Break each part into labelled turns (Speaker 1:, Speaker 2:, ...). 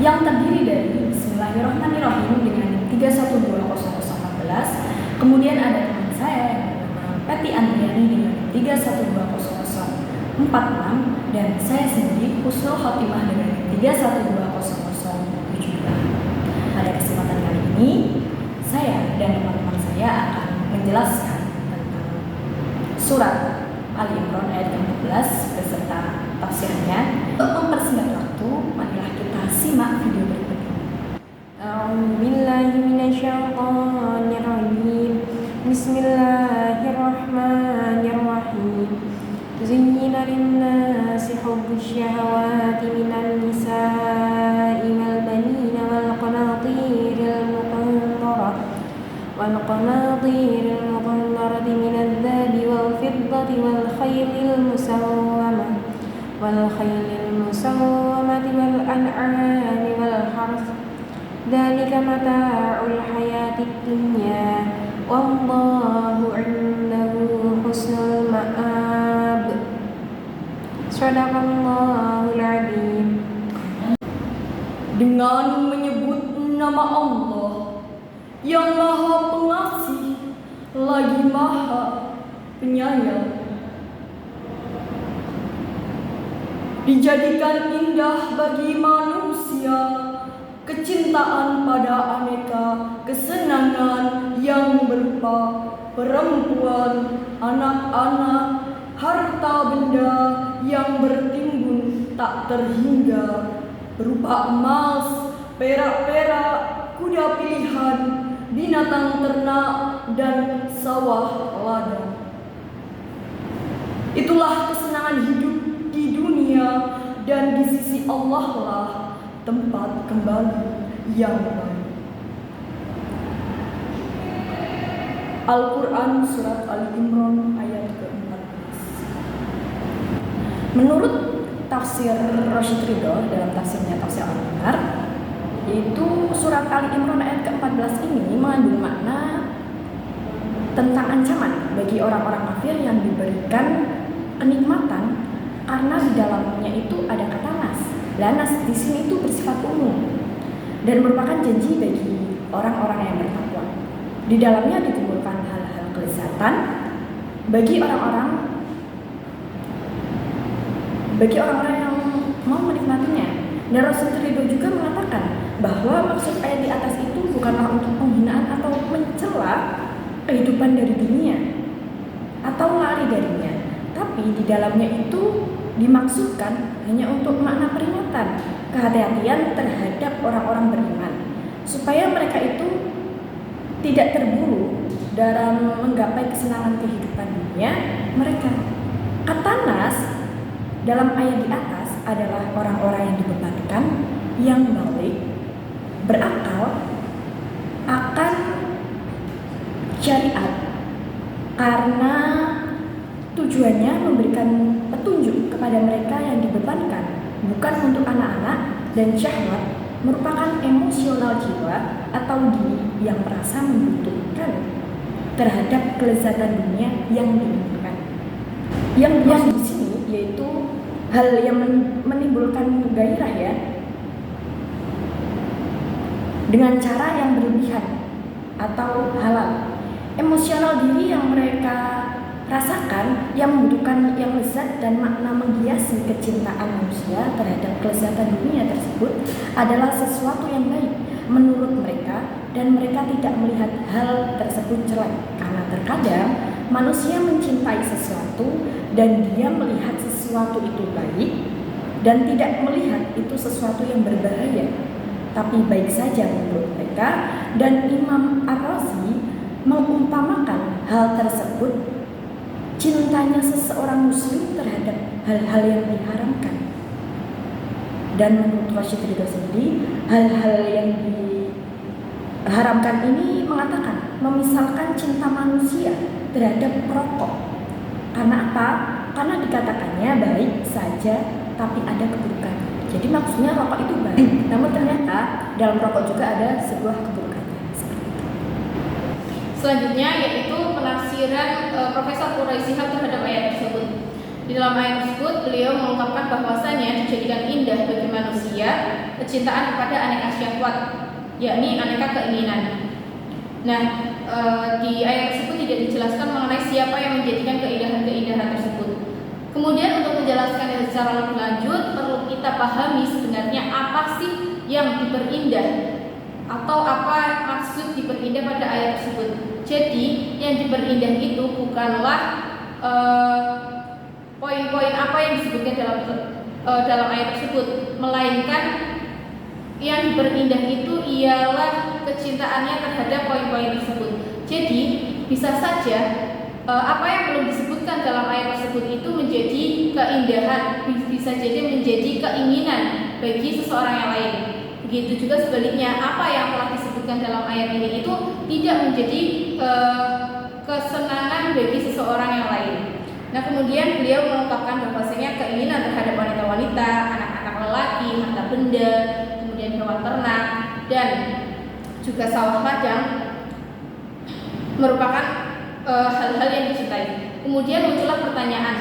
Speaker 1: yang terdiri dari Bismillahirrahmanirrahim dengan 312014. Kemudian ada teman saya yang bernama Peti Andriani dengan 312046, dan saya sendiri Husnul Khotimah dengan 312072. Pada kesempatan kali ini saya dan teman-teman saya akan menjelaskan tentang surat Ali Imran ayat 14 beserta tafsirnya. Untuk mempersingkat waktu, marilah kita simak video berikut ini.
Speaker 2: A'udzubillahi minasyaitonirrajim. Bismillahirrahmanirrahim. Zuyyina lin-nasi hubbus syahawati minan nisa'i wal banina wal qanatiril muqantarati minadh dhahabi wal fiddati wal khaylil musawwamati wal an'ami wal harth. Dzalika mata'ul hayatid dunya wallahu 'indahu husnul ma'ab. Shadaqallahul 'adzim.
Speaker 1: Dengan menyebut nama Allah yang Maha Pengasih lagi Maha Penyayang. Dijadikan indah bagi manusia kecintaan pada aneka kesenangan yang berupa perempuan, anak-anak, harta benda yang bertimbun tak terhingga berupa emas, perak-perak, kuda pilihan, binatang ternak, dan sawah ladang. Itulah kesenangan hidup di dunia, dan di sisi Allah lah tempat kembali yang baik. Al-Quran Surat Ali Imran ayat ke-14. Menurut tafsir Rasyid Ridho dalam tafsirnya Tafsir Al-Manar, yaitu surat Ali Imran ayat ke-14 ini mengandung makna tentang ancaman bagi orang-orang kafir yang diberikan kenikmatan karena di dalamnya itu ada kata nas. Nas di sini itu bersifat umum dan merupakan janji bagi orang-orang yang bertakwa. Di dalamnya dikumpulkan hal-hal kelezatan bagi orang-orang yang mau menikmatinya. Dan Rasul Ridho juga mengatakan bahwa maksud ayat di atas itu bukanlah untuk penghinaan atau mencela kehidupan dari dunia atau lari darinya, tapi di dalamnya itu dimaksudkan hanya untuk makna peringatan, kehati-hatian terhadap orang-orang beriman, supaya mereka itu tidak terburu dalam menggapai kesenangan kehidupan dunia mereka. Kata nas dalam ayat di atas adalah orang-orang yang dibebankan, yang balik, berakal akan syariat, karena tujuannya memberikan petunjuk kepada mereka yang dibebankan, bukan untuk anak-anak, dan syahwat merupakan emosional jiwa atau diri yang merasa membutuhkan terhadap kelezatan dunia yang diinginkan. Yang di sini yaitu hal yang menimbulkan gairah ya, dengan cara yang berlebihan atau halal. Emosional diri yang mereka rasakan yang membutuhkan yang lezat dan makna menghiasi kecintaan manusia terhadap kelezatan dunia tersebut adalah sesuatu yang baik menurut mereka, dan mereka tidak melihat hal tersebut jelek, karena terkadang manusia mencintai sesuatu dan dia melihat sesuatu itu baik dan tidak melihat itu sesuatu yang berbahaya, tapi baik saja menurut mereka. Dan Imam Ar-Razi mengumpamakan hal tersebut cintanya seseorang muslim terhadap hal-hal yang diharamkan. Dan menurut Rasyid Ridho sendiri, hal-hal yang diharamkan ini mengatakan memisalkan cinta manusia terhadap rokok. Karena apa? Karena dikatakannya baik saja tapi ada keburukan. Jadi maksudnya rokok itu baik, namun ternyata dalam rokok juga ada sebuah keburukan.
Speaker 3: Selanjutnya yaitu penafsiran Profesor Quraisy Shihab terhadap ayat tersebut. Di dalam ayat tersebut beliau mengungkapkan bahwasanya dijadikan indah bagi manusia kecintaan kepada aneka syahwat, yakni aneka keinginan. Nah, di ayat tersebut tidak dijelaskan mengenai siapa yang menjadikan keindahan-keindahan tersebut. Kemudian untuk menjelaskannya secara lebih lanjut, perlu kita pahami sebenarnya apa sih yang diperindah atau apa maksud diperindah pada ayat tersebut. Jadi, yang diperindah itu bukanlah poin-poin apa yang disebutkan dalam ayat tersebut, melainkan yang diperindah itu ialah kecintaannya terhadap poin-poin tersebut. Jadi bisa saja apa yang belum disebutkan dalam ayat tersebut itu menjadi keindahan, bisa jadi menjadi keinginan bagi seseorang yang lain. Begitu juga sebaliknya, apa yang telah disebutkan dalam ayat ini itu tidak menjadi kesenangan bagi seseorang yang lain. Nah, kemudian beliau mengungkapkan bahwasanya keinginan terhadap wanita-wanita, anak-anak lelaki, harta benda, kemudian hewan ternak, dan juga sawah ladang merupakan hal-hal yang dicintai. Kemudian muncullah pertanyaan,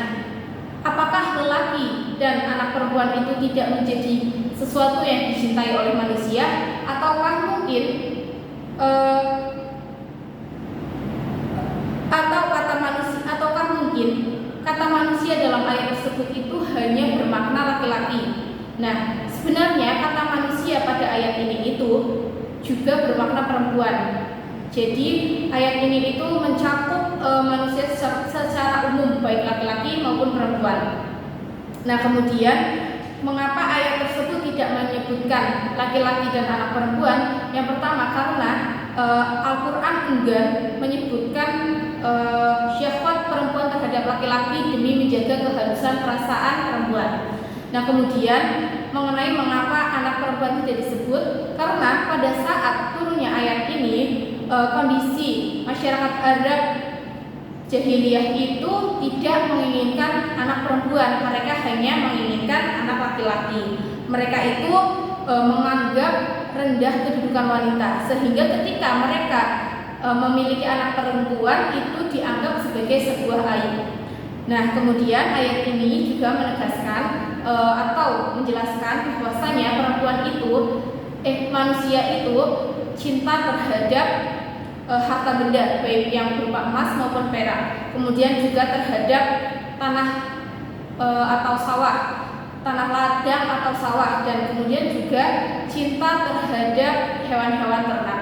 Speaker 3: apakah lelaki dan anak perempuan itu tidak menjadi sesuatu yang dicintai oleh manusia, ataukah mungkin kata manusia dalam ayat tersebut itu hanya bermakna laki-laki. Nah, sebenarnya kata manusia pada ayat ini itu juga bermakna perempuan. Jadi ayat ini itu mencakup manusia secara umum, baik laki-laki maupun perempuan. Nah, kemudian mengapa ayat tersebut tidak menyebutkan laki-laki dan anak perempuan? Yang pertama, karena Al-Quran enggan menyebutkan syahwat perempuan terhadap laki-laki demi menjaga keharusan perasaan perempuan. Nah, kemudian mengenai mengapa anak perempuan tidak disebut, karena pada saat turunnya ayat ini kondisi masyarakat Arab jahiliyah itu tidak menginginkan anak perempuan, mereka hanya menginginkan anak laki-laki. Mereka itu menganggap rendah kedudukan wanita, sehingga ketika mereka memiliki anak perempuan itu dianggap sebagai sebuah aib. Nah, kemudian ayat ini juga menegaskan atau menjelaskan bahwasanya perempuan itu manusia itu cinta terhadap harta benda, baik yang berupa emas maupun perak. Kemudian juga terhadap tanah atau sawah, tanah ladang atau sawah, dan kemudian juga cinta terhadap hewan-hewan ternak.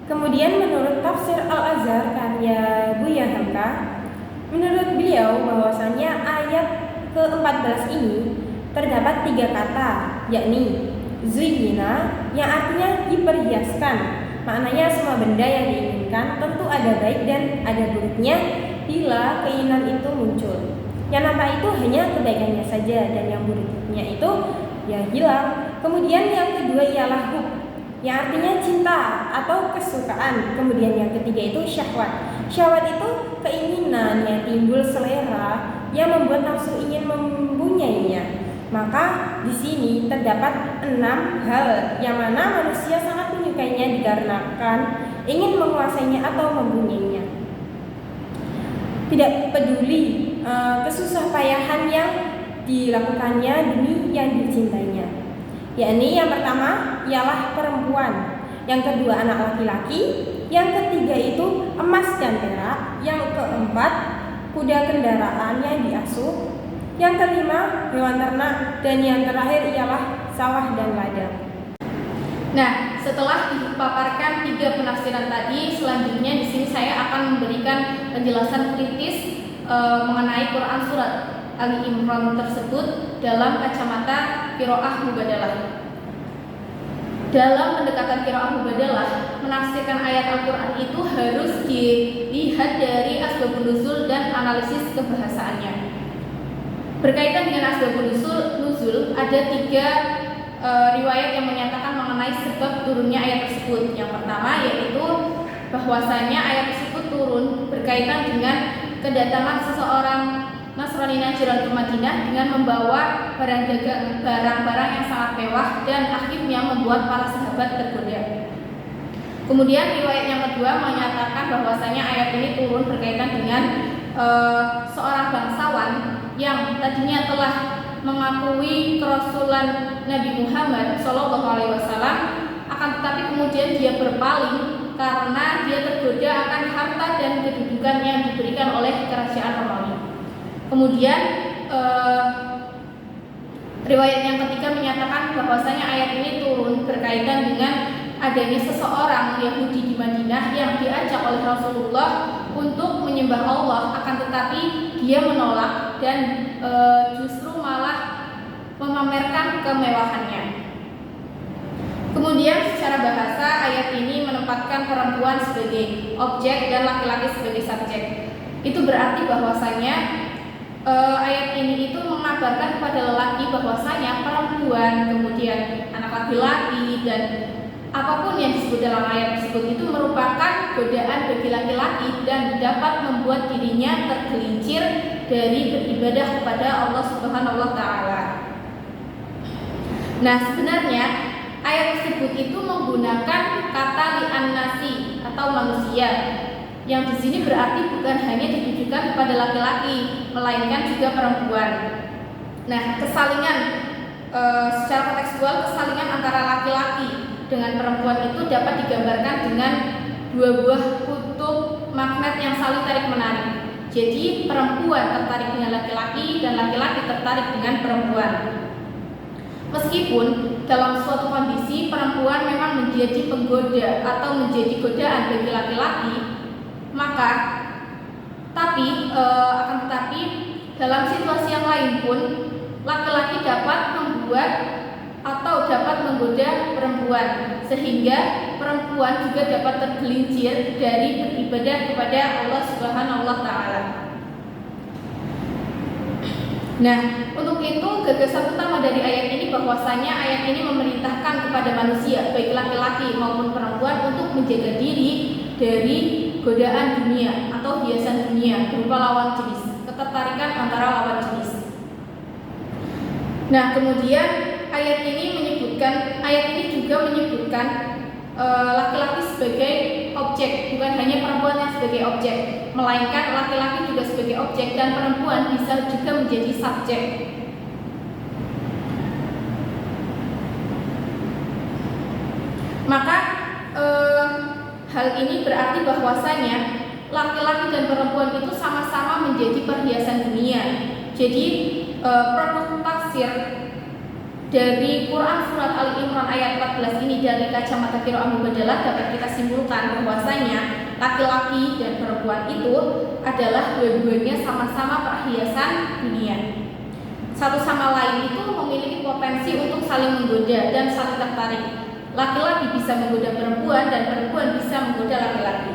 Speaker 1: Kemudian menurut tafsir Al-Azhar karya Buya Hamka, menurut beliau bahwasanya ayat ke-14 ini terdapat 3 kata, yakni zuyyina yang artinya diperhiaskan. Maknanya semua benda yang diinginkan tentu ada baik dan ada buruknya bila keinginan itu muncul. Yang nampak itu hanya kebaikannya saja dan yang buruknya itu ya hilang. Kemudian yang kedua ialah hub, yang artinya cinta atau kesukaan. Kemudian yang ketiga itu syahwat. Syahwat itu keinginan yang timbul selera yang membuat nafsu ingin mempunyainya. Maka di sini terdapat 6 hal yang mana manusia sangat menyukainya dikarenakan ingin menguasainya atau mempunyainya. Tidak peduli kesusahpayahan yang dilakukannya demi yang dicintainya. Yakni yang pertama ialah perempuan, yang kedua anak laki-laki, yang ketiga itu emas dan perak, yang keempat kuda kendaraan yang diasuh, yang kelima hewan ternak, dan yang terakhir ialah sawah dan ladang.
Speaker 3: Nah, setelah dipaparkan 3 penafsiran tadi, selanjutnya di sini saya akan memberikan penjelasan kritis mengenai Quran surat Ali Imran tersebut dalam kacamata qiraah mubadalah. Dalam pendekatan qiraah mubadalah, menafsirkan ayat Al-Quran itu harus dilihat dari asbabun nuzul dan analisis kebahasaannya. Berkaitan dengan asbabun nuzul, ada 3 riwayat yang menyatakan mengenai sebab turunnya ayat tersebut. Yang pertama yaitu bahwasanya ayat tersebut turun berkaitan dengan kedatangan seseorang Nasrani Najran ke Madinah dengan membawa barang-barang yang sangat mewah dan akhirnya membuat para sahabat tergoda. Kemudian riwayat yang kedua menyatakan bahwasanya ayat ini turun berkaitan dengan seorang bangsawan yang tadinya telah mengakui kerasulan Nabi Muhammad SAW, akan tetapi kemudian dia berpaling karena dia tergoda akan harta dan kedudukan yang diberikan oleh kerajaan Romawi. Kemudian riwayat yang ketiga menyatakan bahwasanya ayat ini turun berkaitan dengan adanya seseorang Yahudi di Madinah yang diajak oleh Rasulullah untuk menyembah Allah, akan tetapi dia menolak dan justru malah memamerkan kemewahannya. Kemudian secara bahasa ayat ini menempatkan perempuan sebagai objek dan laki-laki sebagai subjek. Itu berarti bahwasanya ayat ini itu mengabarkan kepada lelaki bahwasanya perempuan, kemudian anak laki-laki dan apapun yang disebut dalam ayat tersebut itu merupakan godaan bagi laki-laki dan dapat membuat dirinya tergelincir dari beribadah kepada Allah Subhanahu wa taala. Nah, sebenarnya ayat tersebut itu menggunakan kata li'an-nasi atau manusia, yang di sini berarti bukan hanya ditujukan kepada laki-laki, melainkan juga perempuan. Nah, kesalingan secara kontekstual, kesalingan antara laki-laki dengan perempuan itu dapat digambarkan dengan dua buah kutub magnet yang saling tarik-menarik. Jadi perempuan tertarik dengan laki-laki dan laki-laki tertarik dengan perempuan. Meskipun dalam suatu kondisi perempuan memang menjadi penggoda atau menjadi godaan bagi laki-laki, maka akan tetapi dalam situasi yang lain pun laki-laki dapat membuat atau dapat menggoda perempuan, sehingga perempuan juga dapat tergelincir dari beribadah kepada Allah Subhanahu wa taala. Nah, untuk itu gagasan utama dari ayat ini bahwasanya ayat ini memerintahkan kepada manusia, baik laki-laki maupun perempuan, untuk menjaga diri dari godaan dunia atau hiasan dunia berupa lawan jenis, ketertarikan antara lawan jenis. Nah, kemudian ayat ini juga menyebutkan laki-laki sebagai objek, bukan hanya perempuan yang sebagai objek, melainkan laki-laki juga sebagai objek dan perempuan bisa juga menjadi subjek. Maka hal ini berarti bahwasanya laki-laki dan perempuan itu sama-sama menjadi perhiasan dunia. Jadi produk tafsir dari Quran surat Ali Imran ayat 14 ini dari kacamata qiraah mubadalah dapat kita simpulkan bahwasanya laki-laki dan perempuan itu adalah dua-duanya sama-sama perhiasan dunia. Satu sama lain itu memiliki potensi untuk saling menggoda dan saling tertarik. Laki-laki bisa menggoda perempuan dan perempuan bisa menggoda laki-laki.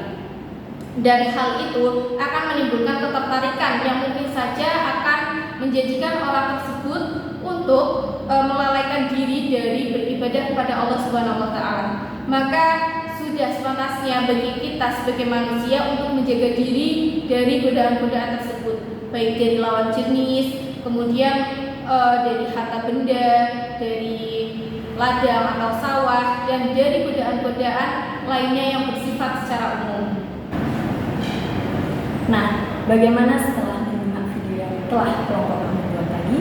Speaker 3: Dan hal itu akan menimbulkan ketertarikan yang mungkin saja akan menjadikan orang tersebut untuk melalaikan diri dari beribadah kepada Allah Subhanahu wa taala. Maka sudah sepantasnya bagi kita sebagai manusia untuk menjaga diri dari godaan-godaan tersebut, baik dari lawan jenis, kemudian dari harta benda, dari ladang atau sawah, dan dari godaan-godaan lainnya yang bersifat secara umum.
Speaker 1: Nah, bagaimana setelah menyimak video yang telah kelompok kami buat tadi?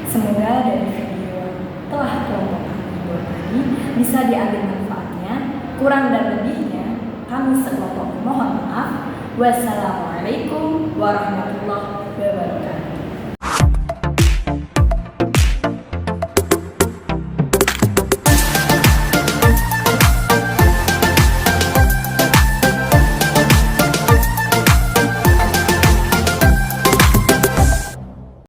Speaker 1: Semoga dari video yang telah kelompok kami buat tadi bisa diambil manfaatnya. Kurang dan lebihnya kami sekelompok mohon maaf. Wassalamualaikum warahmatullahi wabarakatuh.